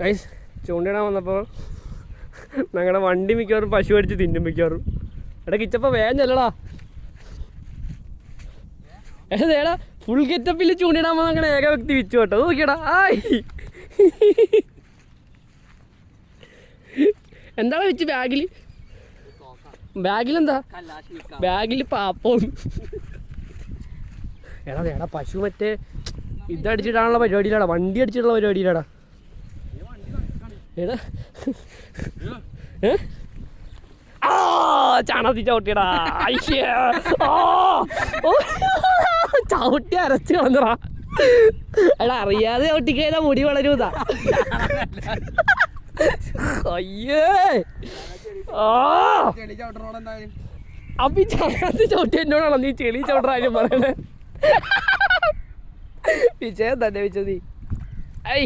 Guys ചൂണ്ടിടാൻ വന്നപ്പോൾ ഞങ്ങളുടെ വണ്ടി മിക്കവാറും പശു അടിച്ച് തിന്നും മിക്കവാറും. എടാ കിച്ചപ്പ വേഗം ചെല്ലടാ. ഏതാ ഫുൾ ഗെറ്റപ്പിൽ ചൂണ്ടിടാൻ വന്ന അങ്ങനെ ഏക വ്യക്തി വിച്ചു കേട്ടോ. നോക്കിയടാ ആയി എന്താണ് വെച്ച് ബാഗിലെന്താ? ബാഗിൽ പാപ്പം. എടാ പശു മറ്റേ ഇതടിച്ചിട്ടാണുള്ള പരിപാടിയിലാടാ, വണ്ടി അടിച്ചിട്ടുള്ള പരിപാടിയിലാടാ. എടാ ചാണത്തി ചവിട്ടിയടാ. ചവിട്ടി അരച്ച് കളഞ്ഞടാ. എടാ അറിയാതെ ചവിട്ടിക്കഴിഞ്ഞാ മുടി വളരൂതാ. അയ്യേ അപ്പൊ ഈ ചാണകത്ത് ചവിട്ടി എന്നോടാണോ നീ ചെളി ചവിട്ടാനും പറയണേ? വിജയം തന്നെ വെച്ചത് നീ. ഐ